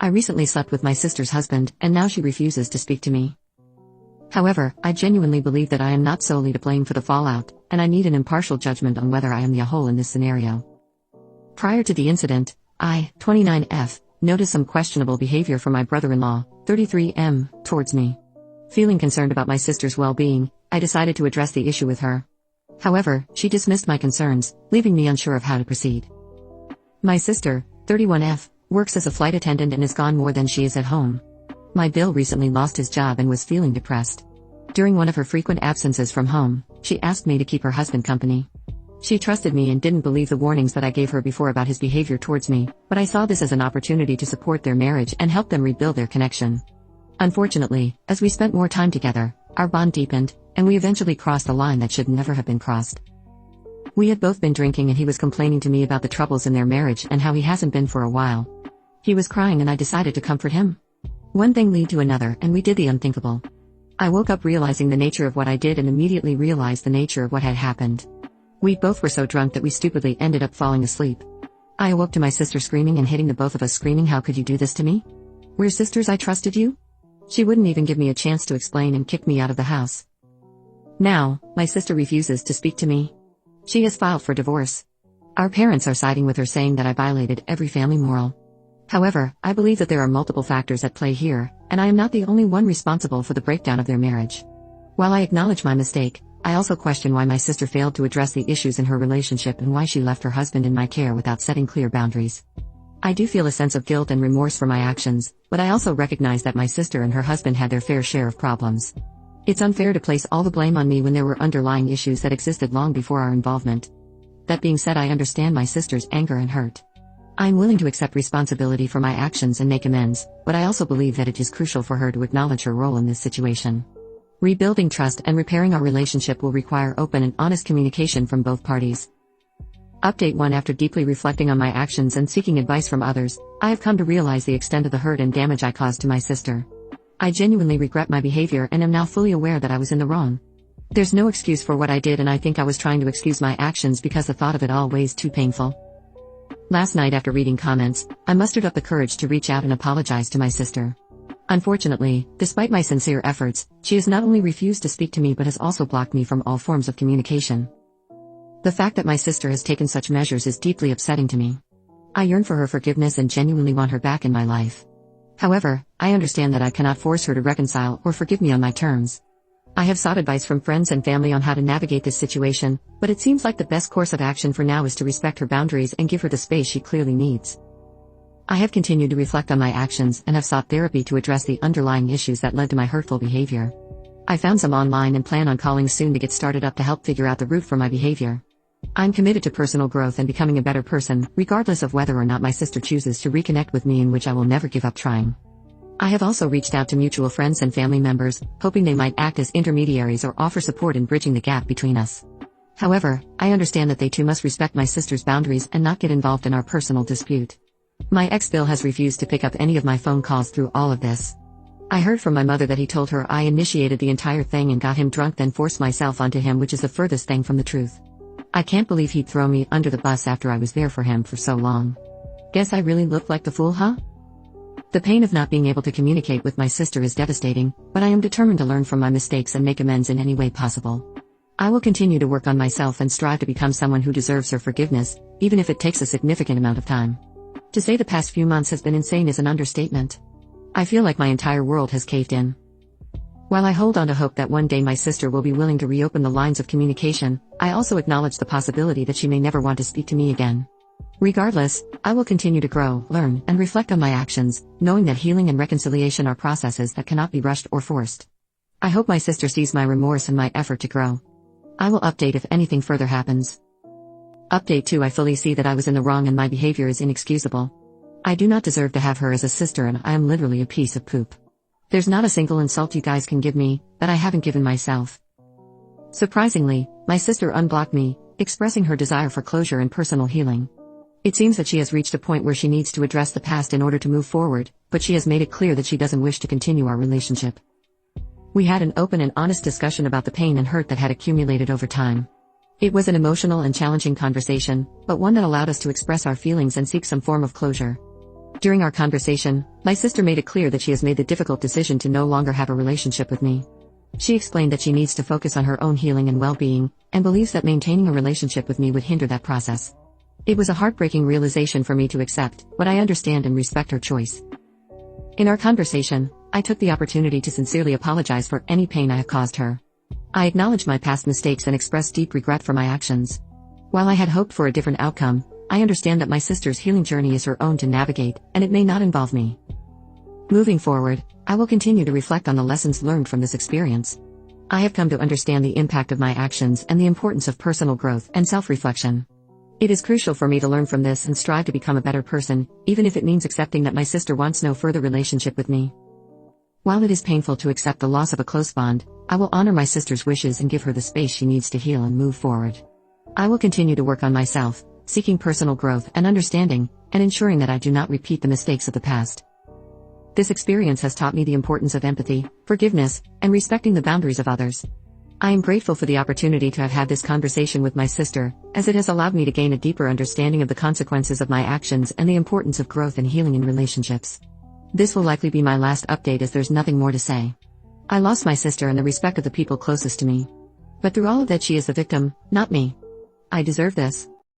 I recently slept with my sister's husband, and now she refuses to speak to me. However, I genuinely believe that I am not solely to blame for the fallout, and I need an impartial judgment on whether I am the a-hole in this scenario. Prior to the incident, I, 29F, noticed some questionable behavior from my brother-in-law, 33M, towards me. Feeling concerned about my sister's well-being, I decided to address the issue with her. However, she dismissed my concerns, leaving me unsure of how to proceed. My sister, 31F, works as a flight attendant and is gone more than she is at home. My Bill recently lost his job and was feeling depressed. During one of her frequent absences from home, she asked me to keep her husband company. She trusted me and didn't believe the warnings that I gave her before about his behavior towards me, but I saw this as an opportunity to support their marriage and help them rebuild their connection. Unfortunately, as we spent more time together, our bond deepened, and we eventually crossed a line that should never have been crossed. We had both been drinking and he was complaining to me about the troubles in their marriage and how he hasn't been for a while. He was crying and I decided to comfort him. One thing led to another and we did the unthinkable. I woke up realizing the nature of what I did and immediately realized the nature of what had happened. We both were so drunk that we stupidly ended up falling asleep. I awoke to my sister screaming and hitting the both of us screaming, "How could you do this to me? We're sisters, I trusted you?" She wouldn't even give me a chance to explain and kicked me out of the house. Now, my sister refuses to speak to me. She has filed for divorce. Our parents are siding with her, saying that I violated every family moral. However, I believe that there are multiple factors at play here, and I am not the only one responsible for the breakdown of their marriage. While I acknowledge my mistake, I also question why my sister failed to address the issues in her relationship and why she left her husband in my care without setting clear boundaries. I do feel a sense of guilt and remorse for my actions, but I also recognize that my sister and her husband had their fair share of problems. It's unfair to place all the blame on me when there were underlying issues that existed long before our involvement. That being said, I understand my sister's anger and hurt. I am willing to accept responsibility for my actions and make amends, but I also believe that it is crucial for her to acknowledge her role in this situation. Rebuilding trust and repairing our relationship will require open and honest communication from both parties. Update 1. After deeply reflecting on my actions and seeking advice from others, I have come to realize the extent of the hurt and damage I caused to my sister. I genuinely regret my behavior and am now fully aware that I was in the wrong. There's no excuse for what I did, and I think I was trying to excuse my actions because the thought of it all was too painful. Last night, after reading comments, I mustered up the courage to reach out and apologize to my sister. Unfortunately, despite my sincere efforts, she has not only refused to speak to me but has also blocked me from all forms of communication. The fact that my sister has taken such measures is deeply upsetting to me. I yearn for her forgiveness and genuinely want her back in my life. However, I understand that I cannot force her to reconcile or forgive me on my terms. I have sought advice from friends and family on how to navigate this situation, but it seems like the best course of action for now is to respect her boundaries and give her the space she clearly needs. I have continued to reflect on my actions and have sought therapy to address the underlying issues that led to my hurtful behavior. I found some online and plan on calling soon to get started up to help figure out the root for my behavior. I'm committed to personal growth and becoming a better person, regardless of whether or not my sister chooses to reconnect with me, in which I will never give up trying. I have also reached out to mutual friends and family members, hoping they might act as intermediaries or offer support in bridging the gap between us. However, I understand that they too must respect my sister's boundaries and not get involved in our personal dispute. My ex Bill has refused to pick up any of my phone calls through all of this. I heard from my mother that he told her I initiated the entire thing and got him drunk, then forced myself onto him, which is the furthest thing from the truth. I can't believe he'd throw me under the bus after I was there for him for so long. Guess I really look like the fool, huh? The pain of not being able to communicate with my sister is devastating, but I am determined to learn from my mistakes and make amends in any way possible. I will continue to work on myself and strive to become someone who deserves her forgiveness, even if it takes a significant amount of time. To say the past few months has been insane is an understatement. I feel like my entire world has caved in. While I hold on to hope that one day my sister will be willing to reopen the lines of communication, I also acknowledge the possibility that she may never want to speak to me again. Regardless, I will continue to grow, learn, and reflect on my actions, knowing that healing and reconciliation are processes that cannot be rushed or forced. I hope my sister sees my remorse and my effort to grow. I will update if anything further happens. Update 2. I fully see that I was in the wrong and my behavior is inexcusable. I do not deserve to have her as a sister, and I am literally a piece of poop. There's not a single insult you guys can give me that I haven't given myself. Surprisingly, my sister unblocked me, expressing her desire for closure and personal healing. It seems that she has reached a point where she needs to address the past in order to move forward, but she has made it clear that she doesn't wish to continue our relationship. We had an open and honest discussion about the pain and hurt that had accumulated over time. It was an emotional and challenging conversation, but one that allowed us to express our feelings and seek some form of closure. During our conversation, my sister made it clear that she has made the difficult decision to no longer have a relationship with me. She explained that she needs to focus on her own healing and well-being, and believes that maintaining a relationship with me would hinder that process. It was a heartbreaking realization for me to accept, but I understand and respect her choice. In our conversation, I took the opportunity to sincerely apologize for any pain I have caused her. I acknowledged my past mistakes and expressed deep regret for my actions. While I had hoped for a different outcome, I understand that my sister's healing journey is her own to navigate, and it may not involve me. Moving forward, I will continue to reflect on the lessons learned from this experience. I have come to understand the impact of my actions and the importance of personal growth and self-reflection. It is crucial for me to learn from this and strive to become a better person, even if it means accepting that my sister wants no further relationship with me. While it is painful to accept the loss of a close bond, I will honor my sister's wishes and give her the space she needs to heal and move forward. I will continue to work on myself, seeking personal growth and understanding, and ensuring that I do not repeat the mistakes of the past. This experience has taught me the importance of empathy, forgiveness, and respecting the boundaries of others. I am grateful for the opportunity to have had this conversation with my sister, as it has allowed me to gain a deeper understanding of the consequences of my actions and the importance of growth and healing in relationships. This will likely be my last update as there's nothing more to say. I lost my sister and the respect of the people closest to me. But through all of that, she is the victim, not me. I deserve this.